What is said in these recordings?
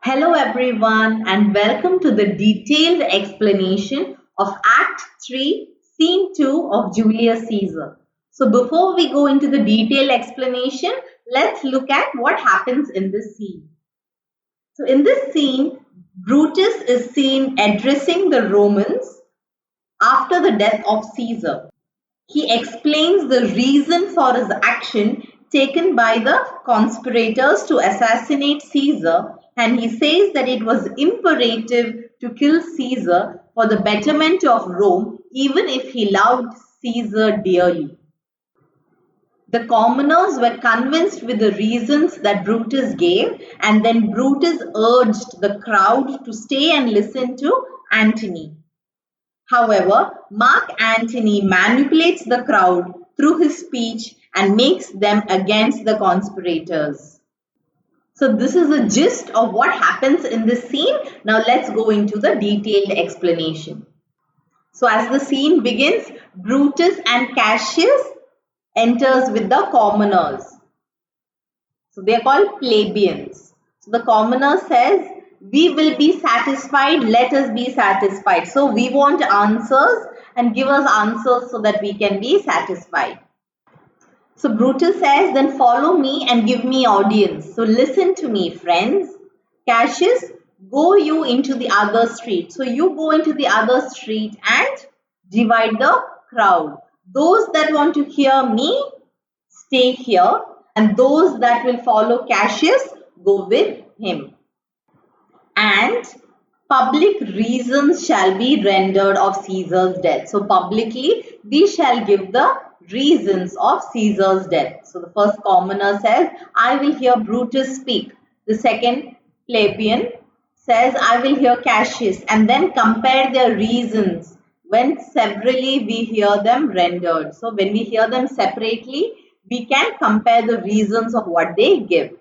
Hello everyone and welcome to the detailed explanation of Act 3, Scene 2 of Julius Caesar. So before we go into the detailed explanation, let's look at what happens in this scene. So in this scene, Brutus is seen addressing the Romans after the death of Caesar. He explains the reason for his action taken by the conspirators to assassinate Caesar, and he says that it was imperative to kill Caesar for the betterment of Rome, even if he loved Caesar dearly. The commoners were convinced with the reasons that Brutus gave, and then Brutus urged the crowd to stay and listen to Antony. However, Mark Antony manipulates the crowd through his speech and makes them against the conspirators. So this is the gist of what happens in this scene. Now let's go into the detailed explanation. So as the scene begins, Brutus and Cassius enters with the commoners. So they are called plebeians. So the commoner says, we will be satisfied, let us be satisfied. So we want answers and give us answers so that we can be satisfied. So Brutus says, then follow me and give me audience. So listen to me, friends. Cassius, go you into the other street. So you go into the other street and divide the crowd. Those that want to hear me, stay here. And those that will follow Cassius, go with him. And public reasons shall be rendered of Caesar's death. So publicly, we shall give the reasons of Caesar's death. So the first commoner says, I will hear Brutus speak. The second plebeian says, I will hear Cassius, and then compare their reasons when severally we hear them rendered. So when we hear them separately, we can compare the reasons of what they give.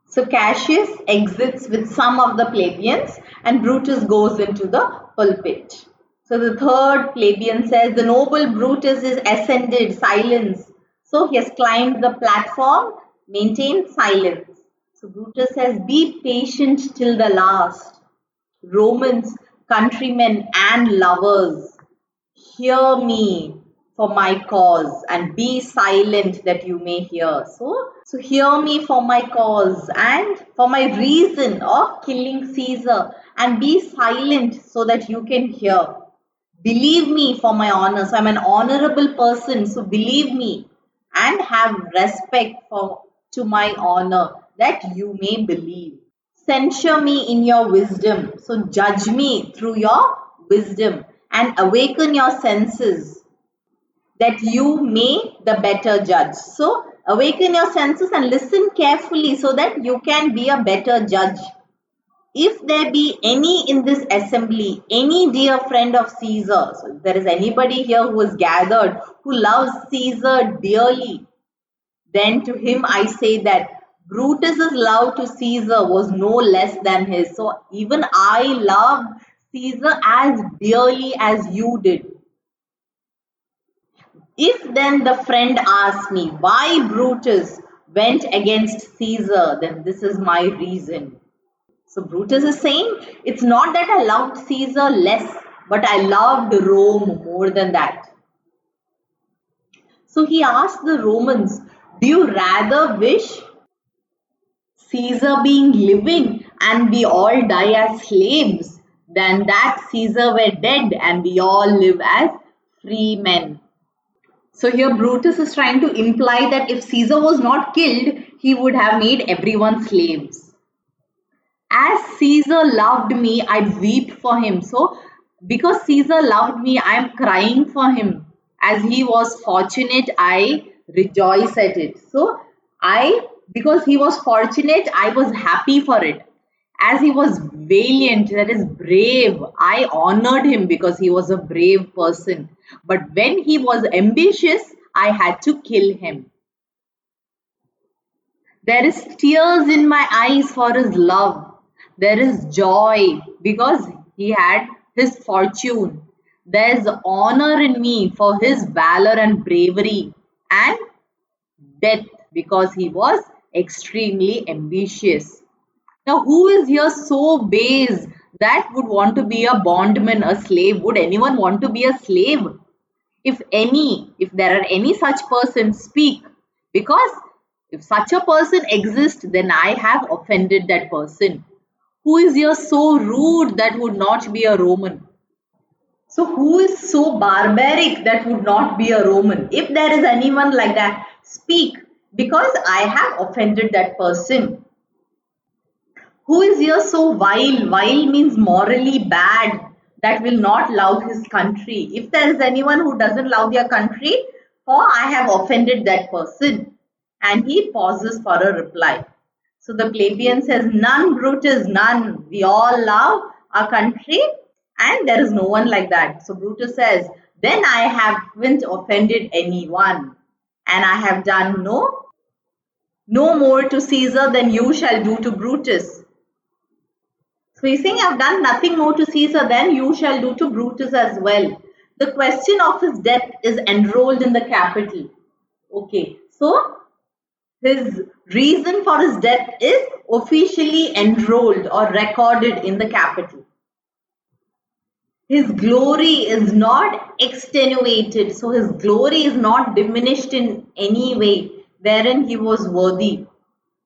So Cassius exits with some of the plebeians and Brutus goes into the pulpit. So the third plebeian says, the noble Brutus is ascended, silence. So he has climbed the platform, maintain silence. So Brutus says, be patient till the last. Romans, countrymen and lovers, hear me for my cause and be silent that you may hear. So hear me for my cause and for my reason of killing Caesar, and be silent so that you can hear. Believe me for my honor. So I'm an honorable person. So believe me and have respect to my honor that you may believe. Censure me in your wisdom. So judge me through your wisdom and awaken your senses that you may the better judge. So awaken your senses and listen carefully so that you can be a better judge. If there be any in this assembly, any dear friend of Caesar, so if there is anybody here who is gathered, who loves Caesar dearly, then to him I say that Brutus's love to Caesar was no less than his. So even I loved Caesar as dearly as you did. If then the friend asks me why Brutus went against Caesar, then this is my reason. So Brutus is saying, it's not that I loved Caesar less, but I loved Rome more than that. So he asked the Romans, do you rather wish Caesar being living and we all die as slaves than that Caesar were dead and we all live as free men? So here Brutus is trying to imply that if Caesar was not killed, he would have made everyone slaves. As Caesar loved me, I'd weep for him. So because Caesar loved me, I am crying for him. As he was fortunate, I rejoice at it. So because he was fortunate, I was happy for it. As he was valiant, that is brave, I honored him because he was a brave person. But when he was ambitious, I had to kill him. There is tears in my eyes for his love. There is joy because he had his fortune. There is honor in me for his valor and bravery, and death because he was extremely ambitious. Now, who is here so base that would want to be a bondman, a slave? Would anyone want to be a slave? If there are any such persons, speak. Because if such a person exists, then I have offended that person. Who is here so rude that would not be a Roman? So, who is so barbaric that would not be a Roman? If there is anyone like that, speak, because I have offended that person. Who is here so vile? Vile means morally bad, that will not love his country. If there is anyone who doesn't love their country, for I have offended that person. And he pauses for a reply. So the plebeian says, none, Brutus, none. We all love our country and there is no one like that. So Brutus says, then I haven't offended anyone and I have done no more to Caesar than you shall do to Brutus. So he's saying, I've done nothing more to Caesar than you shall do to Brutus as well. The question of his death is enrolled in the capital. Okay, so his reason for his death is officially enrolled or recorded in the capital. His glory is not extenuated, so his glory is not diminished in any way wherein he was worthy,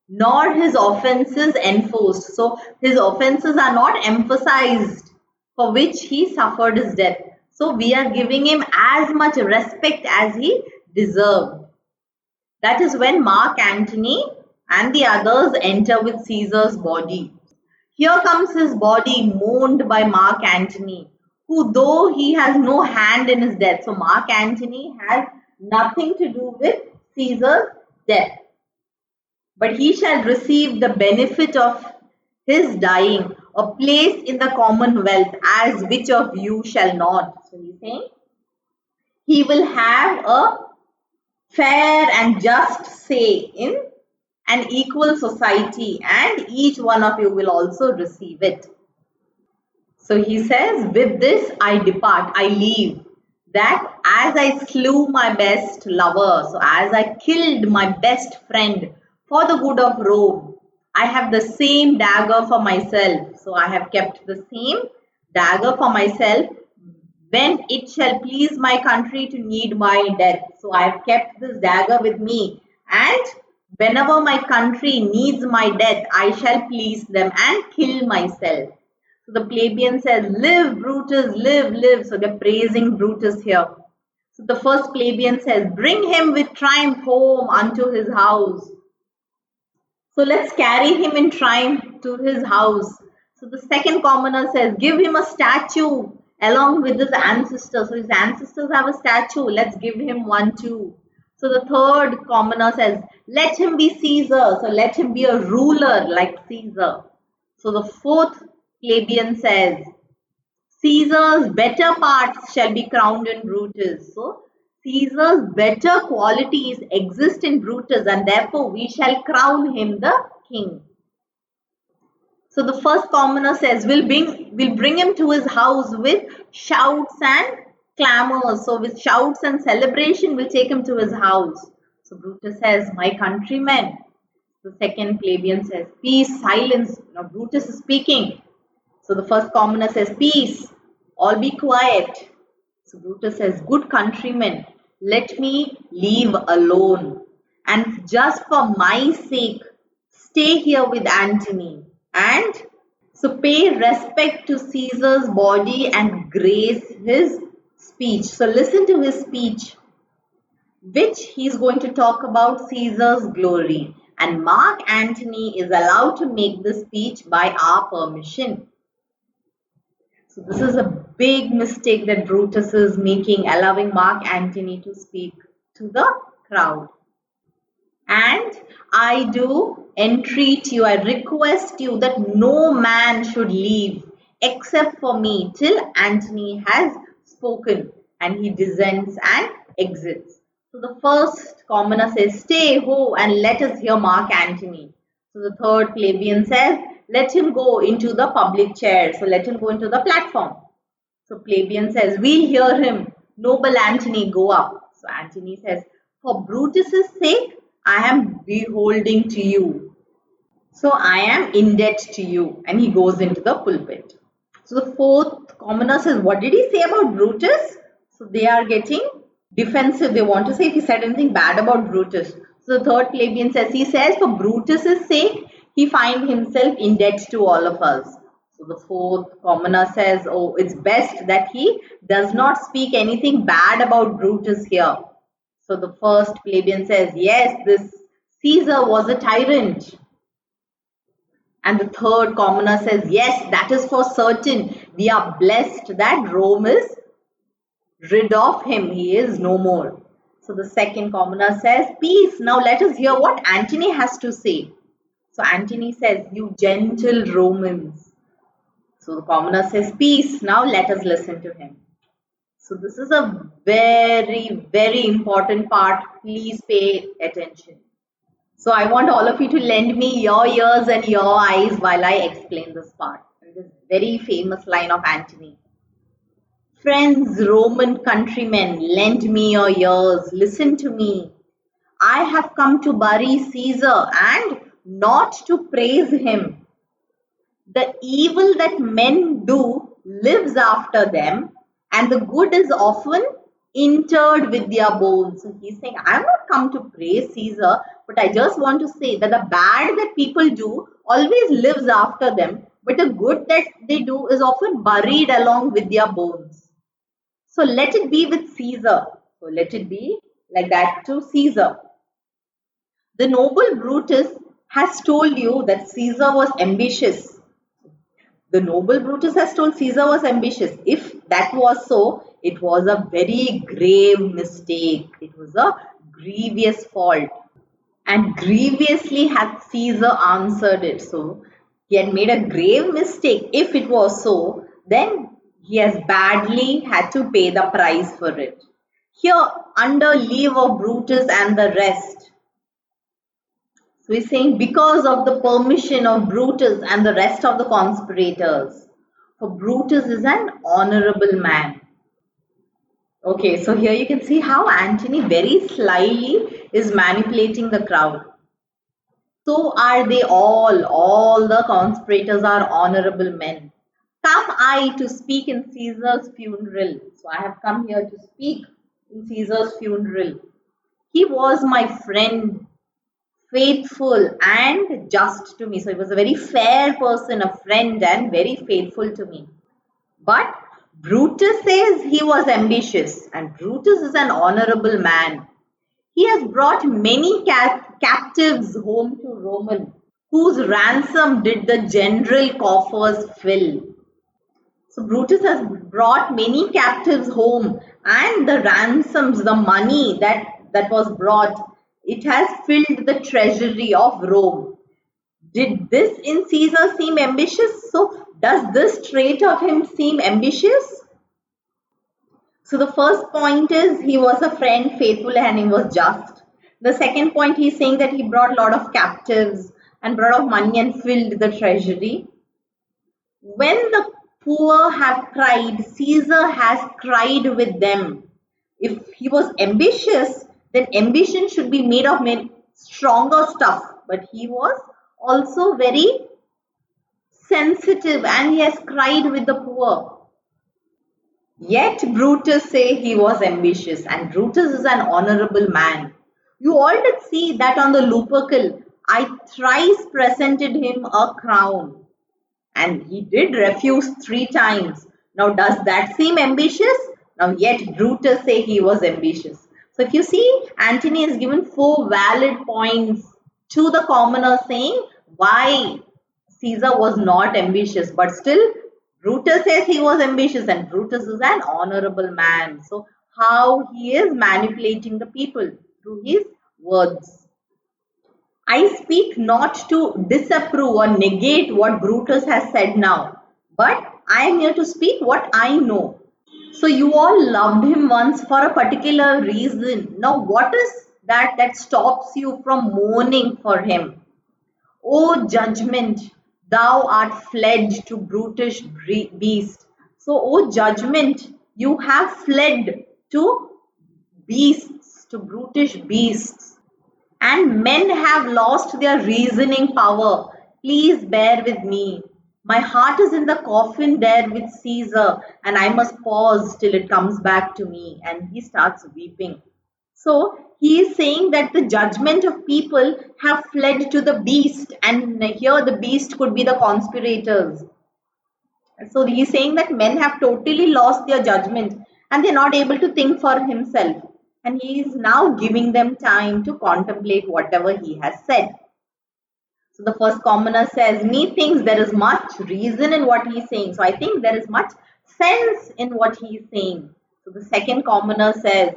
nor his offenses enforced. So his offenses are not emphasized, for which he suffered his death. So we are giving him as much respect as he deserved. That is when Mark Antony and the others enter with Caesar's body. Here comes his body mourned by Mark Antony, who though he has no hand in his death. So Mark Antony has nothing to do with Caesar's death. But he shall receive the benefit of his dying, a place in the commonwealth, as which of you shall not. So he's saying he will have a fair and just say in an equal society, and each one of you will also receive it. So he says, with this I depart, I leave, that as I slew my best lover, so as I killed my best friend for the good of Rome, I have the same dagger for myself. So I have kept the same dagger for myself when it shall please my country to need my death. So I have kept this dagger with me, and whenever my country needs my death, I shall please them and kill myself. So the plebeian says, live Brutus, live, live. So they're praising Brutus here. So the first plebeian says, bring him with triumph home unto his house. So let's carry him in triumph to his house. So the second commoner says, give him a statue along with his ancestors. So his ancestors have a statue. Let's give him one too. So the third commoner says, let him be Caesar. So let him be a ruler like Caesar. So the fourth plebeian says, Caesar's better parts shall be crowned in Brutus. So Caesar's better qualities exist in Brutus, and therefore we shall crown him the king. So the first commoner says, we'll bring him to his house with shouts and clamors. So with shouts and celebration, we'll take him to his house. So Brutus says, my countrymen. The second plebeian says, peace, silence. Now Brutus is speaking. So the first commoner says, peace, all be quiet. So Brutus says, good countrymen, let me leave alone. And just for my sake, stay here with Antony. And so pay respect to Caesar's body and grace his speech. So listen to his speech, which he's going to talk about Caesar's glory. And Mark Antony is allowed to make the speech by our permission. So this is a big mistake that Brutus is making, allowing Mark Antony to speak to the crowd. And I do entreat you, I request you that no man should leave except for me till Antony has spoken. And he descends and exits. So the first commoner says, stay ho and let us hear Mark Antony. So the third plebeian says, let him go into the public chair. So let him go into the platform. So plebeian says, we'll hear him. Noble Antony, go up. So Antony says, for Brutus's sake, I am beholding to you. So I am in debt to you. And he goes into the pulpit. So the fourth commoner says, what did he say about Brutus? So they are getting defensive. They want to say if he said anything bad about Brutus. So the third plebeian says, he says for Brutus's sake, he finds himself in debt to all of us. So the fourth commoner says, oh, it's best that he does not speak anything bad about Brutus here. So the first plebeian says, yes, this Caesar was a tyrant. And the third commoner says, yes, that is for certain. We are blessed that Rome is rid of him. He is no more. So the second commoner says, peace. Now let us hear what Antony has to say. So Antony says, you gentle Romans. So the commoner says, peace. Now let us listen to him. So this is a very, very important part. Please pay attention. So I want all of you to lend me your ears and your eyes while I explain this part. And this very famous line of Antony. Friends, Roman countrymen, lend me your ears. Listen to me. I have come to bury Caesar and not to praise him. The evil that men do lives after them, and the good is often interred with their bones. So he's saying, I'm not come to praise Caesar, but I just want to say that the bad that people do always lives after them, but the good that they do is often buried along with their bones. So let it be with Caesar. So let it be like that to Caesar. The noble Brutus has told you that Caesar was ambitious. The noble Brutus has told Caesar was ambitious. If that was so, it was a very grave mistake. It was a grievous fault. And grievously had Caesar answered it. So he had made a grave mistake. If it was so, then he has badly had to pay the price for it. Here, under leave of Brutus and the rest. So he's saying because of the permission of Brutus and the rest of the conspirators. For Brutus is an honorable man. Okay, so here you can see how Antony very slyly is manipulating the crowd. So are they all the conspirators are honorable men. Come I to speak in Caesar's funeral. So I have come here to speak in Caesar's funeral. He was my friend, faithful and just to me. So he was a very fair person, a friend and very faithful to me. But Brutus says he was ambitious, and Brutus is an honorable man. He has brought many captives home to Roman, whose ransom did the general coffers fill. So Brutus has brought many captives home, and the ransoms, the money that was brought, it has filled the treasury of Rome. Did this in Caesar seem ambitious? So does this trait of him seem ambitious? So the first point is he was a friend, faithful, and he was just. The second point, he's saying that he brought a lot of captives and brought of money and filled the treasury. When the poor have cried, Caesar has cried with them. If he was ambitious, then ambition should be made of stronger stuff. But he was also very sensitive and he has cried with the poor. Yet Brutus say he was ambitious, and Brutus is an honorable man. You all did see that on the Lupercal, I thrice presented him a crown, and he did refuse 3 times. Now does that seem ambitious? Now yet Brutus say he was ambitious. So if you see, Antony has given 4 valid points to the commoner saying why Caesar was not ambitious, but still Brutus says he was ambitious, and Brutus is an honorable man. So how he is manipulating the people through his words. I speak not to disapprove or negate what Brutus has said now, but I am here to speak what I know. So you all loved him once for a particular reason. Now what is that stops you from mourning for him? O judgment, thou art fled to brutish beast. So, O judgment, you have fled to beasts, to brutish beasts. And men have lost their reasoning power. Please bear with me. My heart is in the coffin there with Caesar, and I must pause till it comes back to me. And he starts weeping. So he is saying that the judgment of people have fled to the beast, and here the beast could be the conspirators. So he's saying that men have totally lost their judgment and they're not able to think for himself. And he is now giving them time to contemplate whatever he has said. So the first commoner says, methinks there is much reason in what he is saying. So I think there is much sense in what he is saying. So the second commoner says,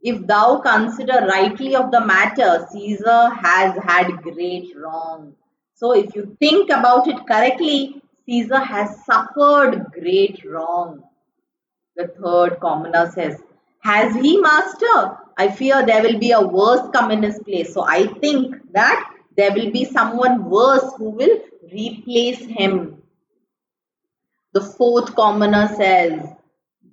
if thou consider rightly of the matter, Caesar has had great wrong. So if you think about it correctly, Caesar has suffered great wrong. The third commoner says, has he, master? I fear there will be a worse come in his place. So I think that there will be someone worse who will replace him. The fourth commoner says,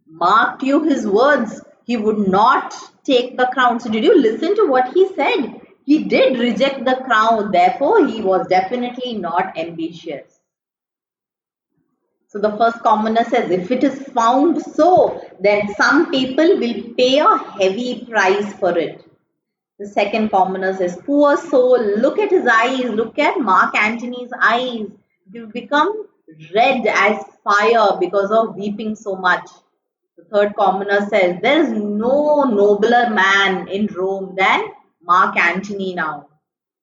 marked you his words? He would not take the crown. So did you listen to what he said? He did reject the crown. Therefore, he was definitely not ambitious. So the first commoner says, if it is found so, then some people will pay a heavy price for it. The second commoner says, poor soul, look at his eyes, look at Mark Antony's eyes. They become red as fire because of weeping so much. The third commoner says, there is no nobler man in Rome than Mark Antony now.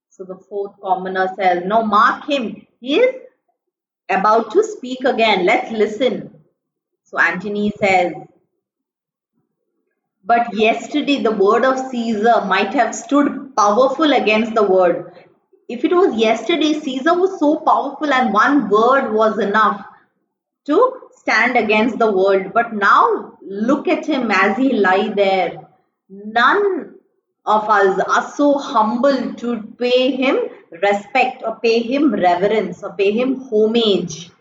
So the fourth commoner says, no, mark him. He is about to speak again. Let's listen. So Antony says, but yesterday the word of Caesar might have stood powerful against the word. If it was yesterday, Caesar was so powerful and one word was enough to stand against the world. But now look at him as he lie there. None of us are so humble to pay him respect or pay him reverence or pay him homage.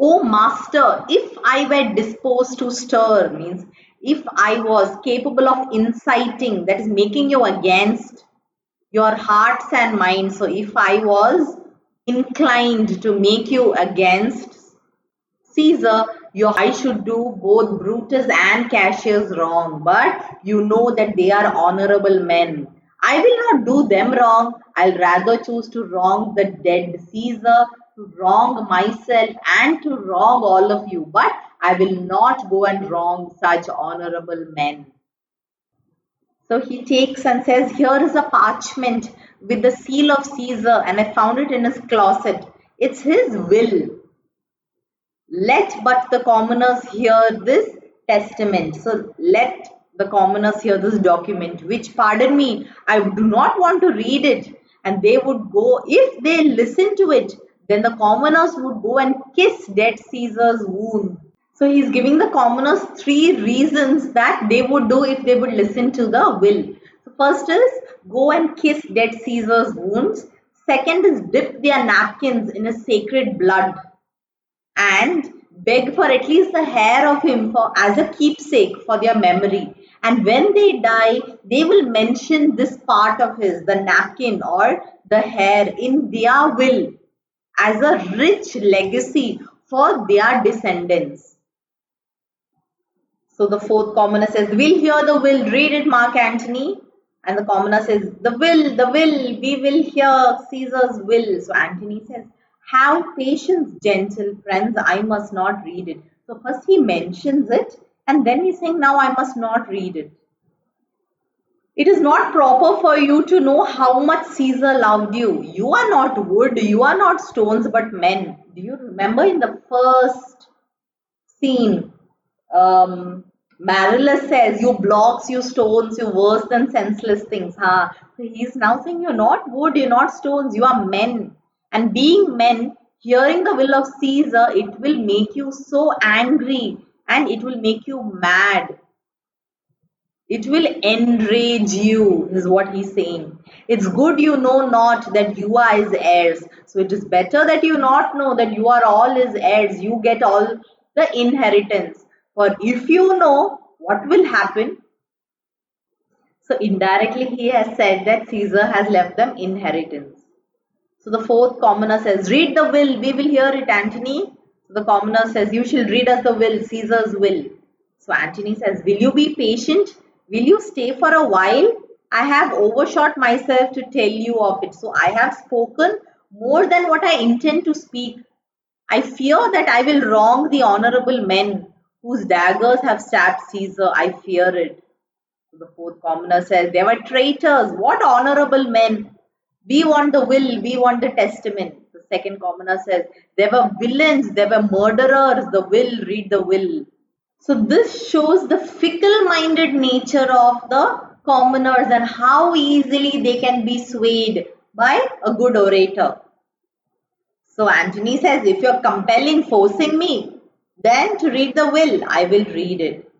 Oh master, if I were disposed to stir, means if I was capable of inciting, that is making you against your hearts and minds. So if I was inclined to make you against Caesar, I should do both Brutus and Cassius wrong, but you know that they are honorable men. I will not do them wrong. I'll rather choose to wrong the dead Caesar, to wrong myself, and to wrong all of you. But I will not go and wrong such honorable men. So he takes and says, here is a parchment with the seal of Caesar, and I found it in his closet. It's his will. Let but the commoners hear this testament. So let the commoners hear this document, which, pardon me, I do not want to read it. And they would go, if they listen to it, then the commoners would go and kiss dead Caesar's wound. So he's giving the commoners three reasons that they would do if they would listen to the will. So first is go and kiss dead Caesar's wounds. Second is dip their napkins in a sacred blood and beg for at least the hair of him for as a keepsake for their memory. And when they die, they will mention this part of his, the napkin or the hair, in their will as a rich legacy for their descendants. So the fourth commoner says, we'll hear the will, read it, Mark Antony. And the commoner says, the will, we will hear Caesar's will. So Antony says, have patience, gentle friends, I must not read it. So first he mentions it and then he's saying, now I must not read it. It is not proper for you to know how much Caesar loved you. You are not wood, you are not stones, but men. Do you remember in the first scene, Marilus says, you blocks, you stones, you worse than senseless things. Huh? So he's now saying, you're not wood, you're not stones, you are men. And being men, hearing the will of Caesar, it will make you so angry and it will make you mad. It will enrage you, is what he's saying. It's good you know not that you are his heirs. So it is better that you not know that you are all his heirs. You get all the inheritance. For if you know what will happen, so indirectly he has said that Caesar has left them inheritance. So the fourth commoner says, read the will, we will hear it, Antony. So the commoner says, you shall read us the will, Caesar's will. So Antony says, will you be patient? Will you stay for a while? I have overshot myself to tell you of it. So I have spoken more than what I intend to speak. I fear that I will wrong the honorable men whose daggers have stabbed Caesar. I fear it. So the fourth commoner says, they were traitors. What honorable men? We want the will, we want the testament. The second commoner says, they were villains, they were murderers. The will, read the will. So this shows the fickle-minded nature of the commoners and how easily they can be swayed by a good orator. So Antony says, if you're compelling, forcing me, then to read the will, I will read it.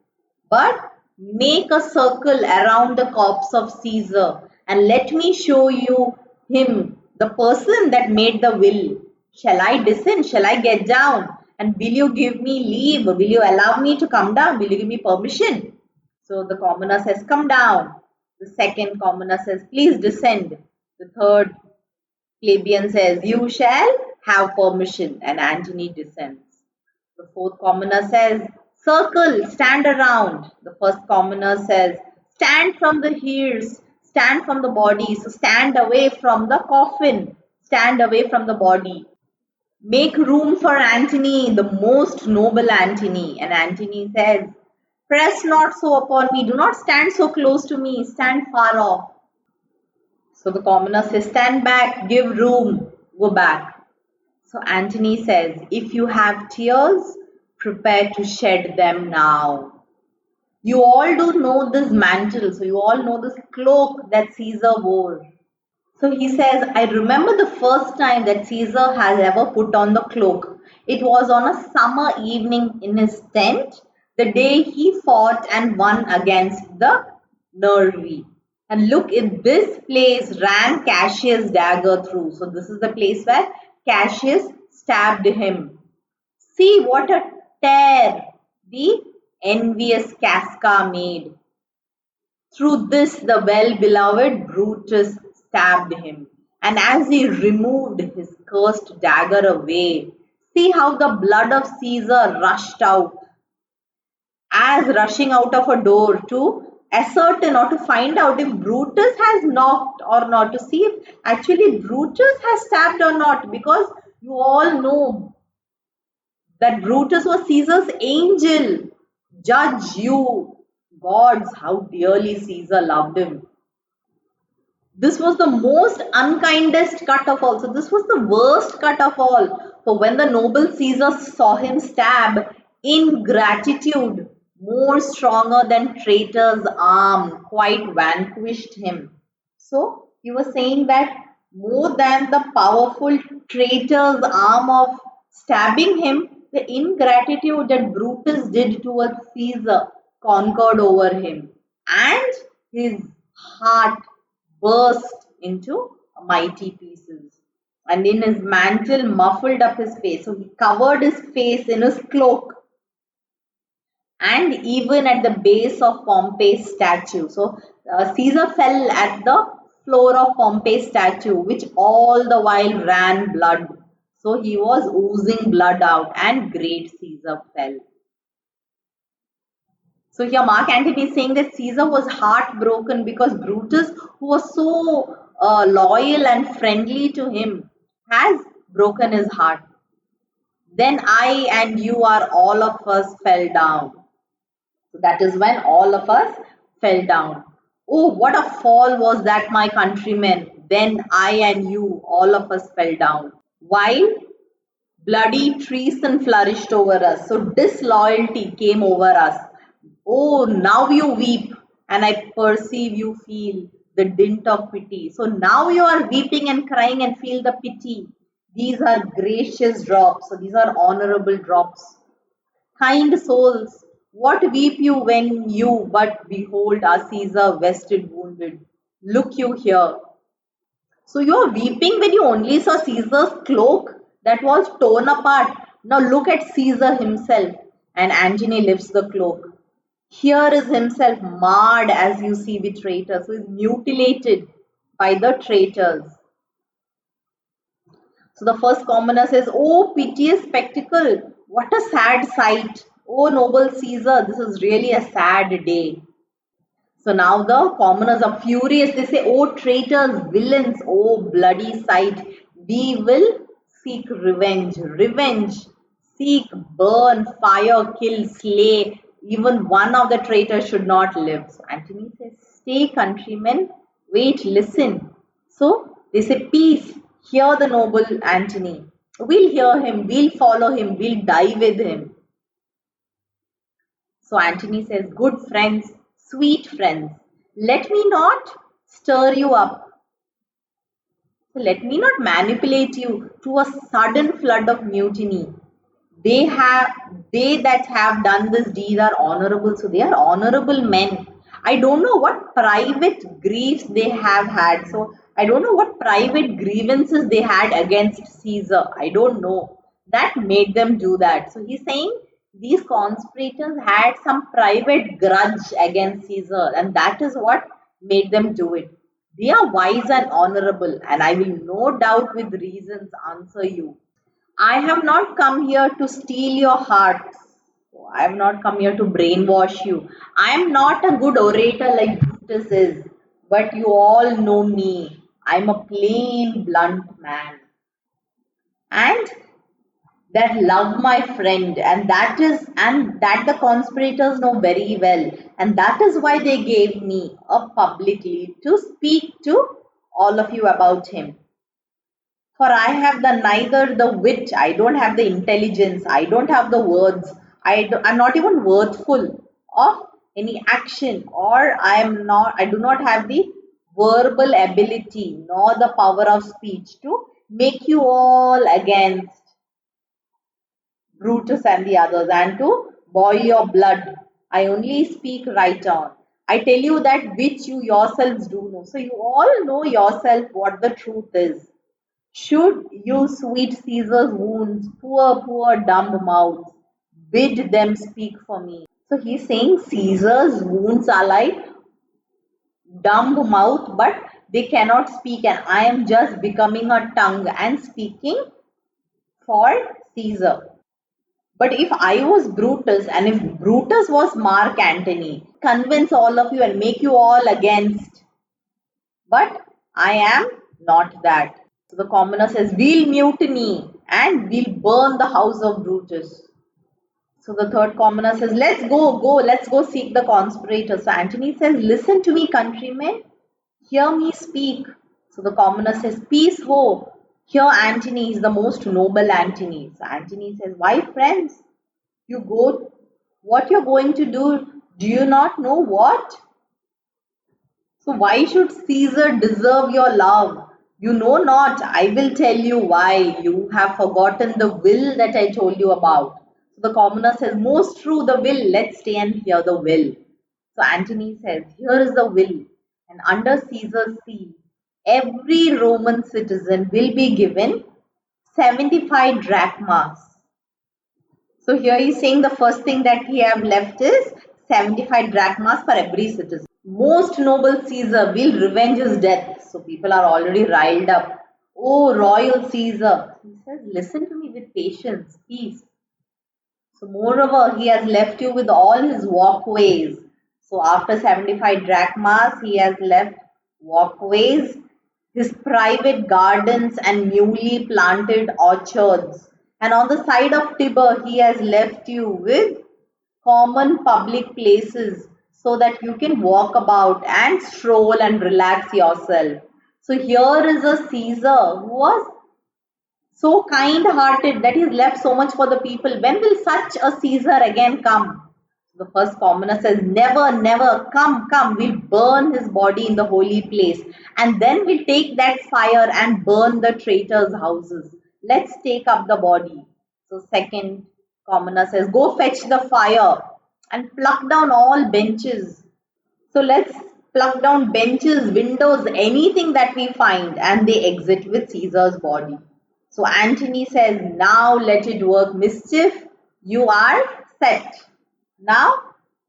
But make a circle around the corpse of Caesar and let me show you him, the person that made the will. Shall I descend? Shall I get down? And will you give me leave? Will you allow me to come down? Will you give me permission? So the commoner says, come down. The second commoner says, please descend. The third plebeian says, you shall have permission. And Antony descends. The fourth commoner says, circle, stand around. The first commoner says, stand from the ears, stand from the body. So stand away from the coffin, stand away from the body. Make room for Antony, the most noble Antony. And Antony says, press not so upon me, do not stand so close to me, stand far off. So the commoner says, stand back, give room, go back. So Antony says, if you have tears, prepare to shed them now. You all do know this mantle, so you all know this cloak that Caesar wore. So he says, I remember the first time that Caesar has ever put on the cloak. It was on a summer evening in his tent, the day he fought and won against the Nervi. And look, in this place ran Cassius' dagger through. So this is the place where Cassius stabbed him. See what a tear the envious Casca made. Through this the well-beloved Brutus stabbed him. And as he removed his cursed dagger away, see how the blood of Caesar rushed out, as rushing out of a door to ascertain or to find out if Brutus has knocked or not, to see if actually Brutus has stabbed or not, because you all know that Brutus was Caesar's angel. Judge you, gods, how dearly Caesar loved him. This was the most unkindest cut of all. So this was the worst cut of all. For when the noble Caesar saw him stab, ingratitude, more stronger than traitor's arm, quite vanquished him. So he was saying that more than the powerful traitor's arm of stabbing him, the ingratitude that Brutus did towards Caesar conquered over him. And his heart burst into mighty pieces. And in his mantle muffled up his face. So he covered his face in his cloak. And even at the base of Pompey's statue. So Caesar fell at the floor of Pompey's statue, which all the while ran blood. So he was oozing blood out, and great Caesar fell. So here Mark Antony is saying that Caesar was heartbroken because Brutus, who was so loyal and friendly to him, has broken his heart. Then I and you are all of us fell down. So that is when all of us fell down. Oh, what a fall was that, my countrymen. Then I and you, all of us fell down. While bloody treason flourished over us. So disloyalty came over us. Oh, now you weep, and I perceive you feel the dint of pity. So now you are weeping and crying and feel the pity. These are gracious drops. So these are honorable drops. Kind souls, what weep you when you but behold our Caesar vested wounded? Look you here. So you are weeping when you only saw Caesar's cloak that was torn apart. Now look at Caesar himself. And Antony lifts the cloak. Here is himself marred, as you see, with traitors. So he is mutilated by the traitors. So, Antony is saying that Caesar was heartbroken because Brutus, who was so loyal and friendly to him, has broken his heart. Then I and you, all of us fell down. So this was the most unkindest cut of all. For when the noble Caesar saw him stab, ingratitude, more stronger than traitor's arm, quite vanquished him. So So the first commoner says, "Oh, piteous spectacle! What a sad sight! Oh, noble Caesar, this is really a sad day." So now the commoners are furious. They say, "Oh, traitors, villains, oh, bloody sight! We will seek revenge, revenge, seek, burn, fire, kill, slay. Even one of the traitors should not live." So Antony says, "Stay, countrymen, wait, listen." So they say, "Peace, hear the noble Antony. We'll hear him, we'll follow him, we'll die with him." So Antony says, "Good friends, sweet friends, let me not stir you up. So let me not manipulate you to a sudden flood of mutiny. They that have done this deed are honorable." So they are honorable men. I don't know what private griefs they have had. So I don't know what private grievances they had against Caesar. I don't know. That made them do that. So he's saying these conspirators had some private grudge against Caesar, and that is what made them do it. They are wise and honorable, and I will no doubt with reasons answer you. I have not come here to steal your hearts. I have not come here to brainwash you. I am not a good orator like Brutus is, but you all know me. I'm a plain, blunt man. And that love my friend, and that the conspirators know very well. And that is why they gave me up publicly to speak to all of you about him. For I have neither the wit, I don't have the intelligence, I don't have the words, I'm not even worthful of any action, or I do not have the verbal ability nor the power of speech to make you all against Brutus and the others and to boil your blood. I only speak right on. I tell you that which you yourselves do know. So you all know yourself what the truth is. Should you sweet Caesar's wounds, poor, poor dumb mouths, bid them speak for me. So he's saying Caesar's wounds are like dumb mouth, but they cannot speak, and I am just becoming a tongue and speaking for Caesar. But if I was Brutus and if Brutus was Mark Antony, convince all of you and make you all against. But I am not that. So the commoner says, "We'll mutiny and we'll burn the house of Brutus." So the third commoner says, let's go seek the conspirators." So Antony says, "Listen to me, countrymen, hear me speak." So the commoner says, "Peace, ho, here Antony is the most noble Antony." So Antony says, "Why, friends, you go, what you're going to do you not know what? So why should Caesar deserve your love? You know not. I will tell you why. You have forgotten the will that I told you about." So the commoner says, "Most true, the will. Let's stay and hear the will." So Antony says, "Here is the will. And under Caesar's seal, every Roman citizen will be given 75 drachmas." So here he's saying the first thing that he have left is 75 drachmas for every citizen. "Most noble Caesar, will revenge his death." So people are already riled up. "Oh, royal Caesar." He says, "Listen to me with patience, peace." So moreover, he has left you with all his walkways. So after 75 drachmas, he has left walkways, his private gardens and newly planted orchards. And on the side of Tiber, he has left you with common public places so that you can walk about and stroll and relax yourself. So here is a Caesar who was so kind hearted that he's left so much for the people. When will such a Caesar again come? The first commoner says, "Never, never, come, come, we'll burn his body in the holy place, and then we'll take that fire and burn the traitors' houses. Let's take up the body." So second commoner says, "Go fetch the fire and pluck down all benches." So let's pluck down benches, windows, anything that we find, and they exit with Caesar's body. So Antony says, "Now let it work mischief. You are set. Now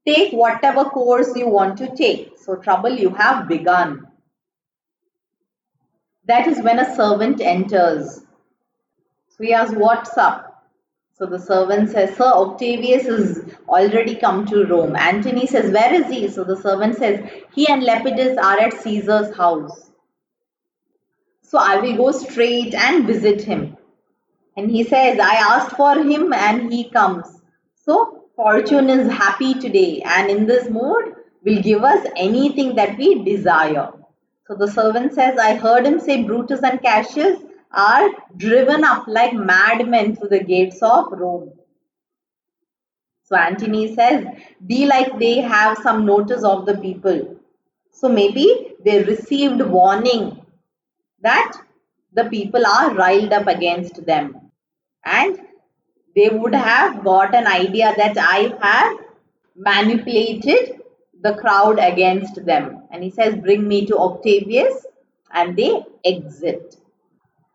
take whatever course you want to take. So trouble you have begun." That is when a servant enters. So he asks, what's up? So the servant says, Sir, Octavius has already come to Rome. Antony says, where is he? So the servant says, he and Lepidus are at Caesar's house. So I will go straight and visit him. And he says, I asked for him and he comes. So fortune is happy today and in this mood will give us anything that we desire. So the servant says, I heard him say Brutus and Cassius are driven up like madmen through the gates of Rome. So Antony says, be like they have some notice of the people. So maybe they received warning that the people are riled up against them. And they would have got an idea that I have manipulated the crowd against them. And he says, bring me to Octavius, and they exit.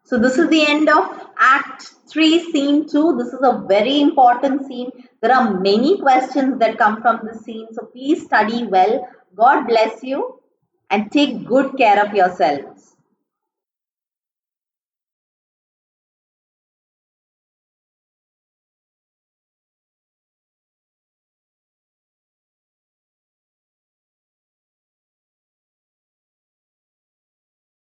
So this is the end of Act 3, Scene 2. This is a very important scene. There are many questions that come from this scene. So please study well. God bless you and take good care of yourself.